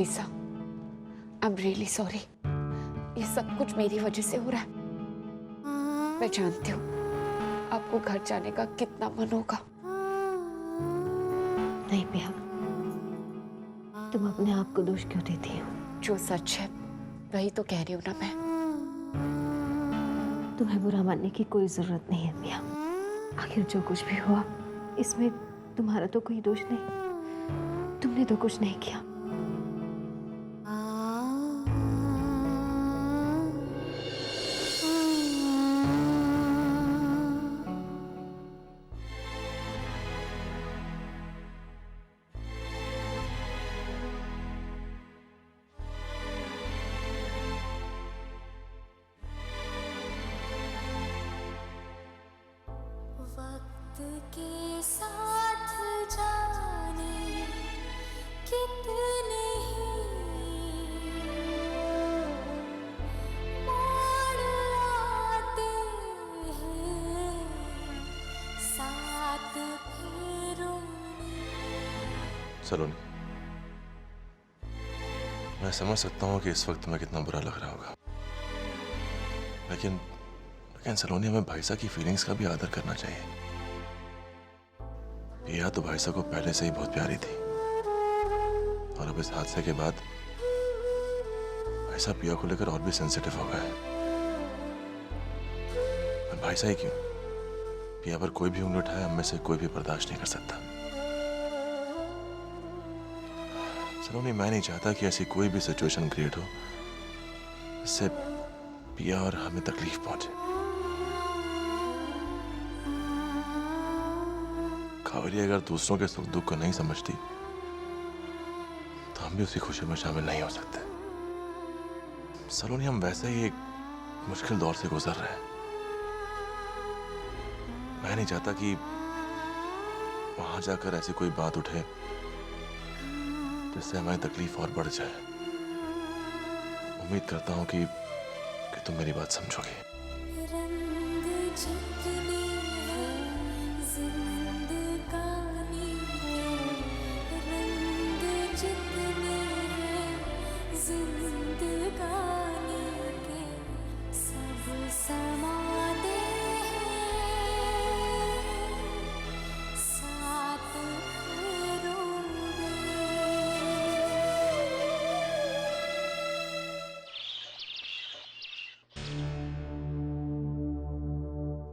अबीसा, I am really sorry. ये सब कुछ मेरी वजह से हो रहा है। मैं जानती हूँ आपको घर जाने का कितना मन होगा। नहीं पिया, तुम अपने आप को दोष क्यों देती हो? जो सच है वही तो कह रही हूँ ना मैं। तुम्हें बुरा मानने की कोई जरूरत नहीं है पिया। आखिर जो कुछ भी हुआ इसमें तुम्हारा तो कोई दोष नहीं। तुमने तो कुछ नहीं किया। के साथ जाने कितने मोड़ आते हैं साथ फेरों में। सलोनी, मैं समझ सकता हूँ कि इस वक्त तुम्हें कितना बुरा लग रहा होगा, लेकिन सलोनी, हमें भाईसा की फीलिंग्स का भी आदर करना चाहिए। पिया तो भाईसा को पहले से ही बहुत प्यारी थी और अब इस हादसे के बाद भाईसा पिया को लेकर और भी सेंसिटिव हो गया है। भाईसा ही क्यों, पिया पर कोई भी उंगली उठाए हम में से कोई भी बर्दाश्त नहीं कर सकता। सलोनी, मैं नहीं चाहता कि ऐसी कोई भी सिचुएशन क्रिएट हो जिससे पिया और हमें तकलीफ पहुंचे। कावेरी अगर दूसरों के सुख दुख को नहीं समझती तो हम भी उसी खुशी में शामिल नहीं हो सकते। सलोनी, हम वैसे ही एक मुश्किल दौर से गुजर रहे हैं। मैं नहीं चाहता कि वहां जाकर ऐसी कोई बात उठे जिससे हमारी तकलीफ और बढ़ जाए। उम्मीद करता हूं कि तुम मेरी बात समझोगे।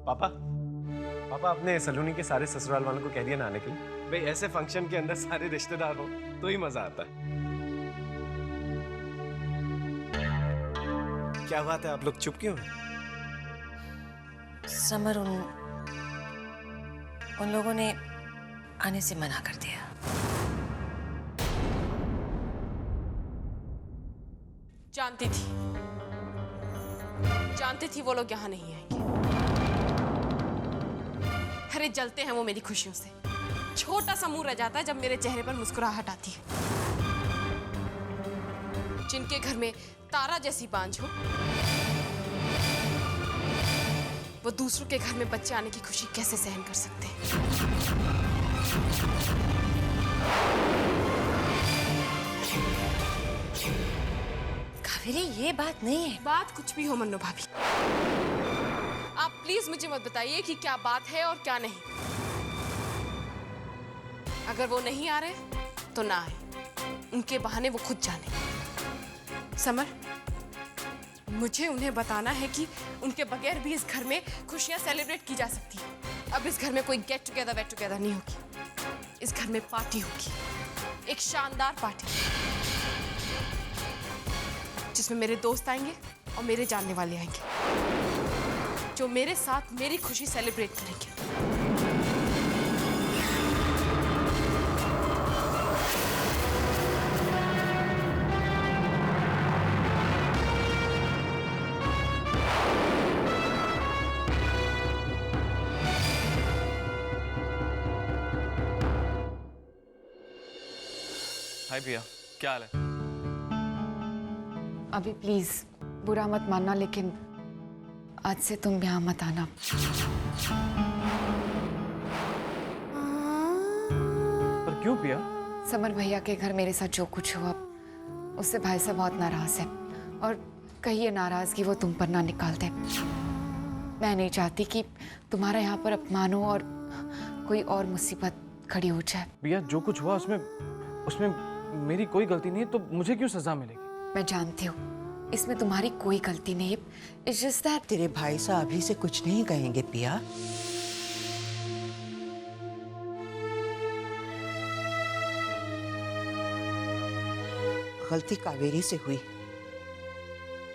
पापा, पापा अपने सलोनी के सारे ससुराल वालों को कह दिया ना आने के लिए। भाई ऐसे फंक्शन के अंदर सारे रिश्तेदार हो तो ही मजा आता है। क्या बात है, आप लोग चुप क्यों हैं? समर, उन लोगों ने आने से मना कर दिया। जानती थी वो लोग यहाँ नहीं आएंगे। अरे जलते हैं वो मेरी खुशियों से। छोटा सा मुंह रह जाता है जब मेरे चेहरे पर मुस्कुराहट आती है। जिनके घर में तारा जैसी बांझ हो, वो दूसरों के घर में बच्चे आने की खुशी कैसे सहन कर सकते हैं? कावेरी, ये बात नहीं है। बात कुछ भी हो मन्नो भाभी, आप प्लीज मुझे मत बताइए कि क्या बात है और क्या नहीं। अगर वो नहीं आ रहे तो ना आए, उनके बहाने वो खुद जाने। समर, मुझे उन्हें बताना है कि उनके बगैर भी इस घर में खुशियां सेलिब्रेट की जा सकती है। अब इस घर में कोई गेट टुगेदर वेट टुगेदर नहीं होगी। इस घर में पार्टी होगी, एक शानदार पार्टी जिसमें मेरे दोस्त आएंगे और मेरे जानने वाले आएंगे, जो मेरे साथ मेरी खुशी सेलिब्रेट करेंगे। हाय भैया, क्या हाल है? अभी प्लीज बुरा मत मानना, लेकिन आज से तुम यहाँ मत आना। पर क्यों पिया? समर भैया के घर मेरे साथ जो कुछ हुआ उससे भाई साहब बहुत नाराज है और कहीं ये नाराजगी वो तुम पर ना निकाल दे। मैं नहीं चाहती कि तुम्हारा यहाँ पर अपमान हो और कोई और मुसीबत खड़ी हो जाए। भैया जो कुछ हुआ उसमें उसमें मेरी कोई गलती नहीं है, तो मुझे क्यों सजा मिलेगी? मैं जानती हूँ इसमें तुम्हारी कोई गलती नहीं है। It's just that तेरे भाई साहब अभी से कुछ नहीं कहेंगे पिया। गलती कावेरी से हुई,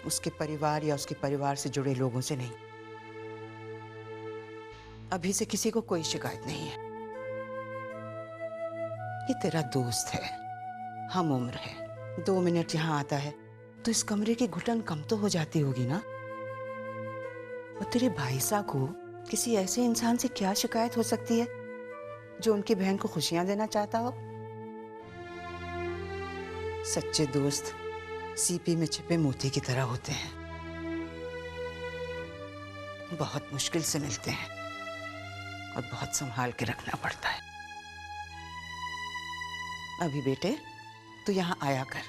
उसके परिवार या उसके परिवार से जुड़े लोगों से नहीं। अभी से किसी को कोई शिकायत नहीं है। ये तेरा दोस्त है, हम उम्र है। 2 मिनट यहाँ आता है तो इस कमरे की घुटन कम तो हो जाती होगी ना। और तेरे भाई साहब को किसी ऐसे इंसान से क्या शिकायत हो सकती है जो उनकी बहन को खुशियां देना चाहता हो? सच्चे दोस्त सीपी में छिपे मोती की तरह होते हैं, बहुत मुश्किल से मिलते हैं और बहुत संभाल के रखना पड़ता है। अभी बेटे तू यहाँ आया कर,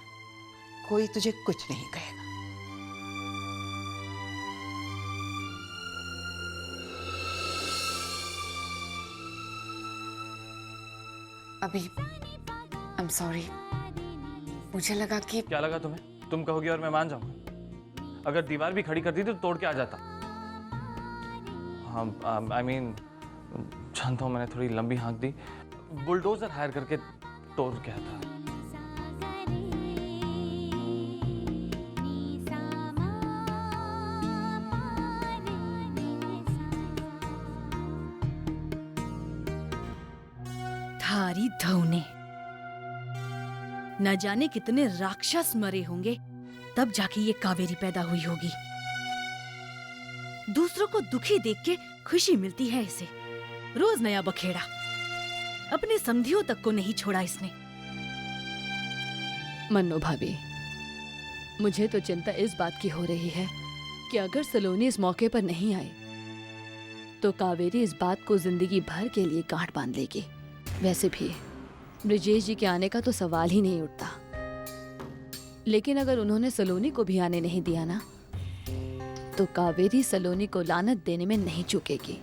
कोई तुझे कुछ नहीं कहेगा। अभी I'm sorry, मुझे लगा कि क्या लगा तुम्हें? तुम कहोगी और मैं मान जाऊंगा। अगर दीवार भी खड़ी कर दी तो तोड़ के आ जाता। हाँ I mean, जानता हूँ मैंने थोड़ी लंबी हाँक दी, बुलडोजर हायर करके तोड़ के आता। थारी धौने, न जाने कितने राक्षस मरे होंगे तब जाके ये कावेरी पैदा हुई होगी। दूसरों को दुखी देख के खुशी मिलती है इसे। रोज नया बखेड़ा, अपने समधियों तक को नहीं छोड़ा इसने। मन्नो भाभी, मुझे तो चिंता इस बात की हो रही है कि अगर सलोनी इस मौके पर नहीं आई तो कावेरी इस बात को जिंदगी भर के लिए गांठ बांध लेगी। वैसे भी ब्रिजेश जी के आने का तो सवाल ही नहीं उठता, लेकिन अगर उन्होंने सलोनी को भी आने नहीं दिया ना तो कावेरी सलोनी को लानत देने में नहीं चूकेगी।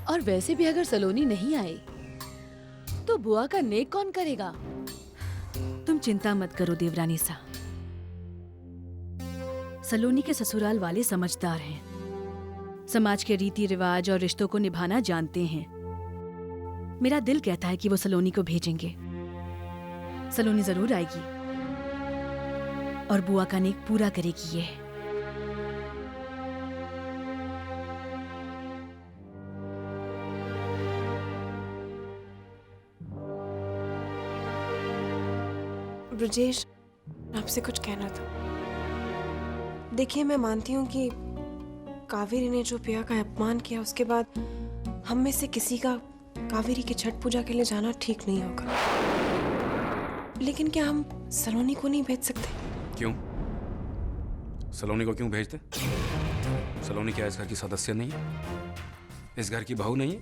और वैसे भी अगर सलोनी नहीं आई तो बुआ का नेक कौन करेगा? तुम चिंता मत करो देवरानी सा, सलोनी के ससुराल वाले समझदार हैं, समाज के रीति रिवाज और रिश्तों को निभाना जानते हैं। मेरा दिल कहता है कि वो सलोनी को भेजेंगे। सलोनी जरूर आएगी और बुआ का नेक पूरा करेगी ये। ब्रजेश, आपसे कुछ कहना था। देखिए, मैं मानती हूँ कि कावेरी ने जो पिया का अपमान किया उसके बाद हम में से किसी का कावेरी की छठ पूजा के लिए जाना ठीक नहीं होगा, लेकिन क्या हम सलोनी को नहीं भेज सकते? क्यों? सलोनी को क्यों भेजते? सलोनी क्या इस घर की सदस्य नहीं है? इस घर की बहू नहीं है?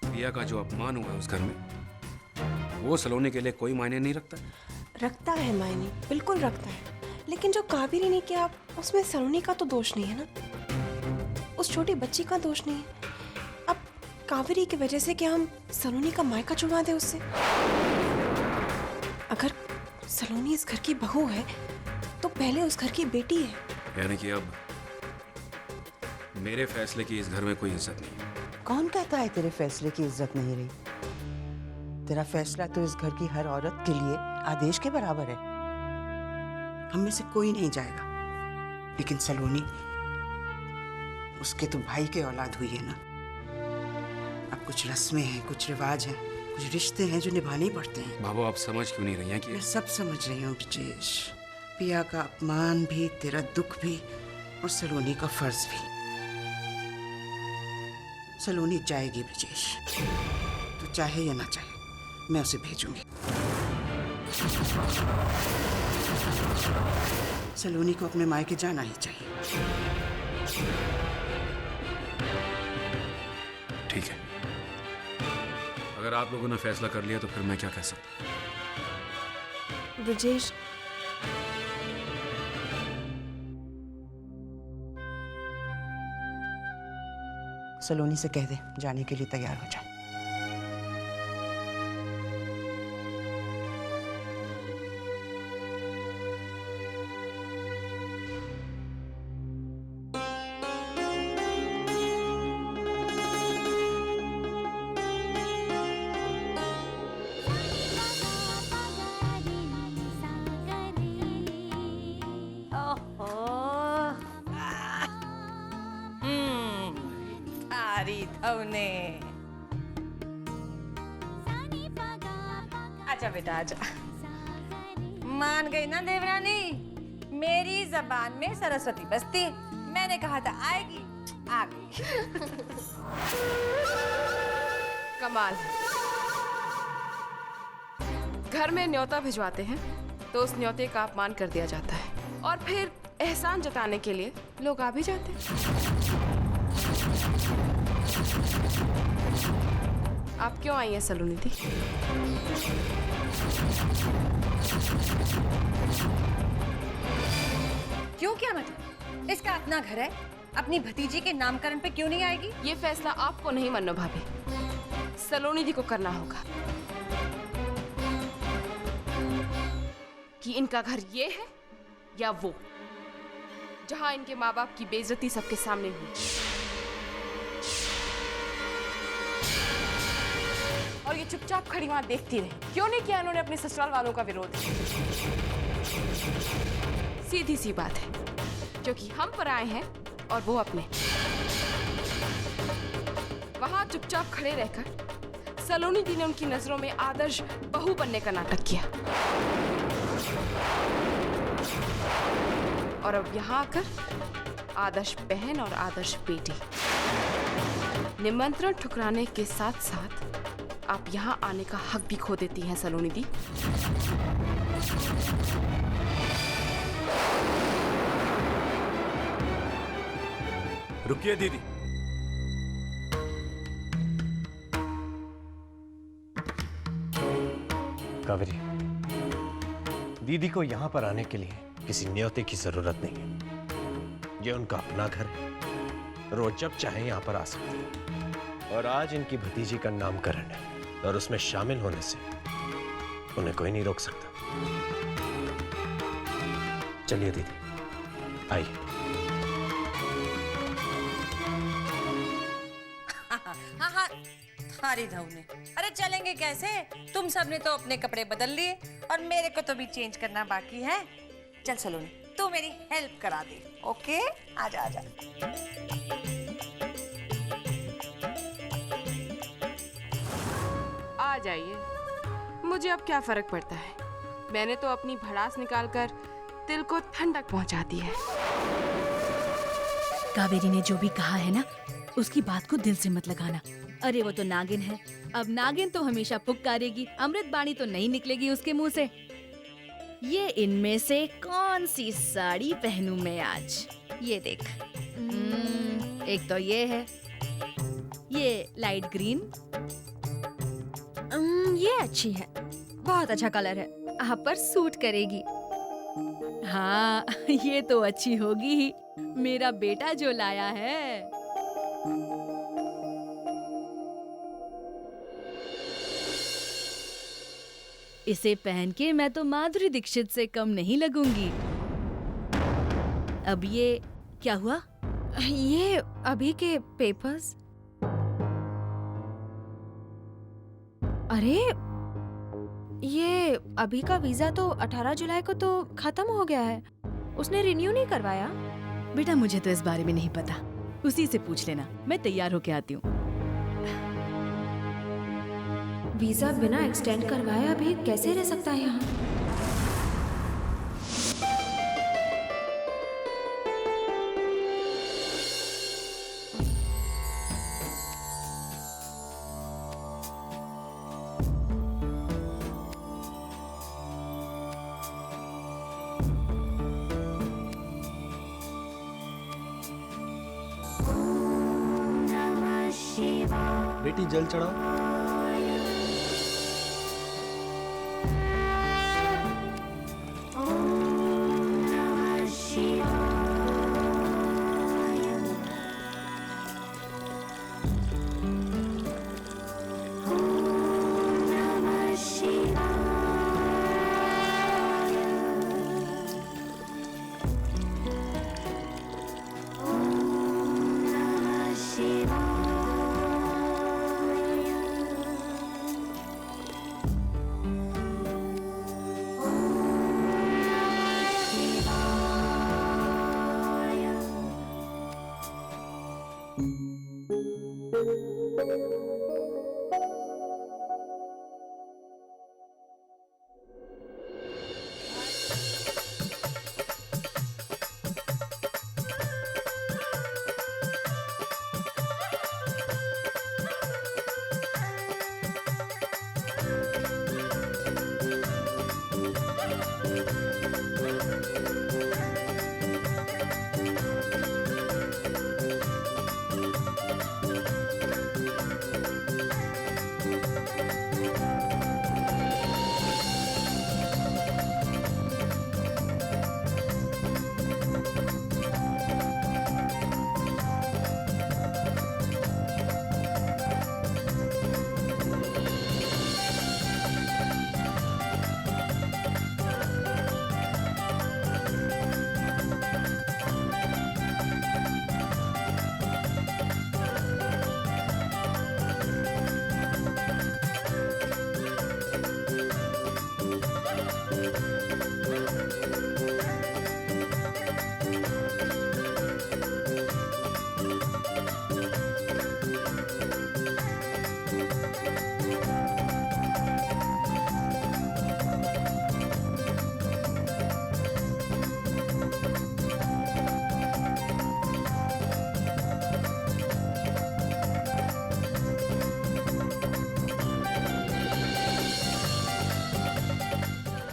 पिया का जो अपमान हुआ है उस घर में, वो सलोनी के लिए कोई मायने नहीं रखता? रखता है मायने, बिल्कुल रखता है, लेकिन जो कावेरी ने किया उसमें सलोनी का तो दोष नहीं है ना, उस छोटी बच्ची का दोष नहीं है। अब कावेरी की वजह से क्या हम सलोनी का मायका छुड़वा दें उससे? अगर सलोनी इस घर की बहू है तो पहले उस घर की बेटी है। यानी कि अब मेरे फैसले की इस घर में कोई इज्जत नहीं है। कौन कहता है तेरे फैसले की इज्जत नहीं रही? तेरा फैसला तो इस घर की हर औरत के लिए आदेश के बराबर है। हम में से कोई नहीं जाएगा, लेकिन सलोनी, उसके तो भाई के औलाद हुई है ना। अब कुछ रस्में हैं, कुछ रिवाज हैं, कुछ रिश्ते हैं जो निभाने ही पड़ते हैं। बाबू, आप समझ क्यों नहीं रही हैं कि मैं सब समझ रही हूँ ब्रिजेश। पिया का अपमान भी, तेरा दुख भी और सलोनी का फर्ज भी। सलोनी जाएगी ब्रिजेश, तो चाहे या ना चाहे मैं उसे भेजूंगी। सलोनी को अपने मायके जाना ही चाहिए। ठीक है, अगर आप लोगों ने फैसला कर लिया तो फिर मैं क्या कह सकता हूं? ब्रजेश, सलोनी से कह दे जाने के लिए तैयार हो जाए। आजा बेटा आजा। मान गई ना देवरानी, मेरी जबान में सरस्वती बसती। मैंने कहा था आएगी, आ गई। कमाल। घर में न्योता भिजवाते हैं तो उस न्योते का अपमान कर दिया जाता है और फिर एहसान जताने के लिए लोग आ भी जाते हैं। आप क्यों आई हैं सलोनी दी? क्यों, क्या मतलब? इसका अपना घर है, अपनी भतीजी के नामकरण पे क्यों नहीं आएगी? ये फैसला आपको नहीं मन्नो भाभी, सलोनी दी को करना होगा कि इनका घर ये है या वो, जहां इनके माँ बाप की बेइज्जती सबके सामने हुई और ये चुपचाप खड़ी वहां देखती रही। क्यों नहीं किया इन्होंने अपने ससुराल वालों का विरोध? सीधी सी बात है, क्योंकि हम पराए हैं और वो अपने। वहां चुपचाप खड़े रहकर सलोनी दी ने उनकी नजरों में आदर्श बहू बनने का नाटक किया और अब यहाँ आकर आदर्श बहन और आदर्श बेटी। निमंत्रण ठुकराने के साथ साथ आप यहाँ आने का हक भी खो देती हैं सलोनी दी। रुकिए दीदी। कावेरी, दीदी को यहाँ पर आने के लिए किसी न्योते की जरूरत नहीं है। ये उनका अपना घर है, रोज जब चाहे यहाँ पर आ सकते हैं। और आज इनकी भतीजी का नामकरण है और उसमें शामिल होने से उन्हें कोई नहीं रोक सकता। चलिए दीदी, आइए। हाँ हाँ, थारी धौने। अरे चलेंगे कैसे? तुम सबने तो अपने कपड़े बदल लिए और मेरे को तो भी चेंज करना बाकी है। चल सलोनी, तू मेरी हेल्प करा दे। ओके, आजा आजा। आ जाइए, मुझे अब क्या फर्क पड़ता है। मैंने तो अपनी भड़ास निकालकर दिल को ठंडक पहुंचा दी है। कावेरी ने जो भी कहा है ना, उसकी बात को दिल से मत लगाना। अरे वो तो नागिन है, अब नागिन तो हमेशा पुकारेगी, अमृत बाणी तो नहीं निकलेगी उसके मुंह से। ये इनमें से कौन सी साड़ी पहनूं मैं आज? ये देख, एक तो ये है, ये लाइट ग्रीन, ये अच्छी है, बहुत अच्छा कलर है, आप पर सूट करेगी। हाँ ये तो अच्छी होगी ही, मेरा बेटा जो लाया है। इसे पहन के मैं तो माधुरी दीक्षित से कम नहीं लगूंगी। अब ये क्या हुआ? ये अभी के पेपर्स। अरे ये अभी का वीजा तो 18 जुलाई को तो खत्म हो गया है, उसने रिन्यू नहीं करवाया। बेटा मुझे तो इस बारे में नहीं पता, उसी से पूछ लेना, मैं तैयार होके आती हूँ। वीजा बिना एक्सटेंड करवाए अभी कैसे रह सकता है यहाँ? बेटी जल चढ़ाओ।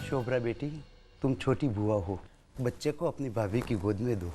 शोभरा बेटी, तुम छोटी बुआ हो, बच्चे को अपनी भाभी की गोद में दो।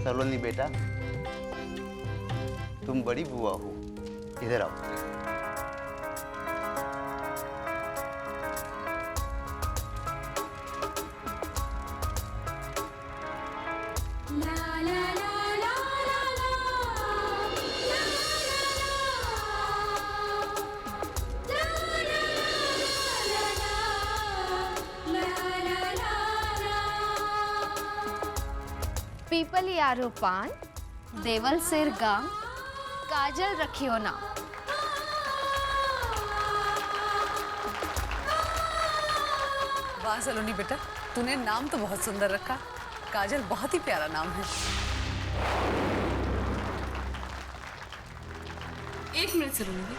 सलोनी बेटा, तुम बड़ी बुआ हो, इधर आओ। पीपली आरो पान, देवल सिर गाम, काजल रखियो ना। वाह सलोनी बेटा, तूने नाम तो बहुत सुंदर रखा। काजल बहुत ही प्यारा नाम है। एक मिनट सलोनी जी,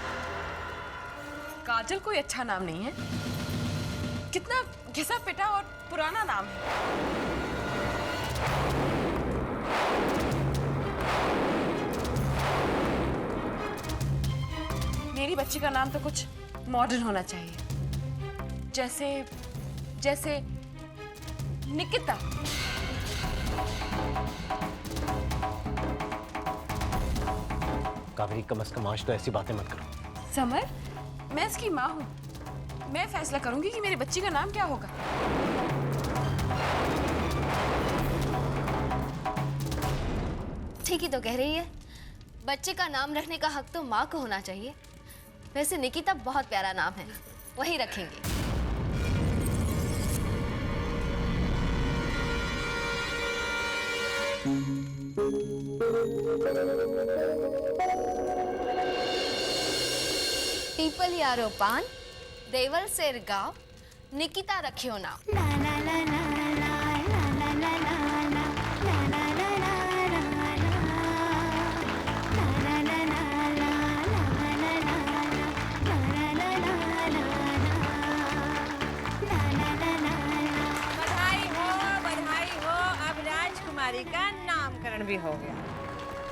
काजल कोई अच्छा नाम नहीं है। कितना घिसा पिटा और पुराना नाम है। मेरी बच्ची का नाम तो कुछ मॉडर्न होना चाहिए, जैसे जैसे निकिता। कावेरी, कम से कम आज तो ऐसी बातें मत करो। समर, मैं इसकी माँ हूँ। मैं फैसला करूंगी कि मेरी बच्ची का नाम क्या होगा। ठीक ही तो कह रही है, बच्चे का नाम रखने का हक तो माँ को होना चाहिए। वैसे निकिता बहुत प्यारा नाम है, वही रखेंगे। पीपल यारो पान, देवल सेर गाँव, निकिता रखियो नाम। का नामकरण भी हो गया।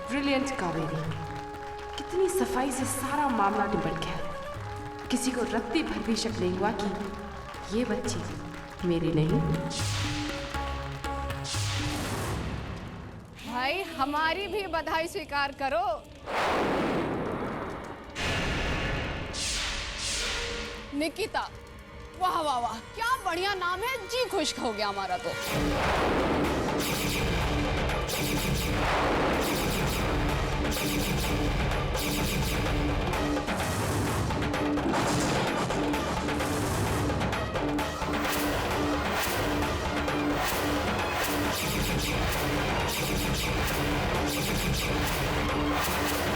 ब्रिलियंट कावेरी, कितनी सफाई से सारा मामला निपट गया। किसी को रत्ती भर भी शक नहीं हुआ कि ये बच्ची मेरी नहीं। भाई, हमारी भी बधाई स्वीकार करो। निकिता, वाह वाह वाह, क्या बढ़िया नाम है। जी खुश हो गया हमारा तो। है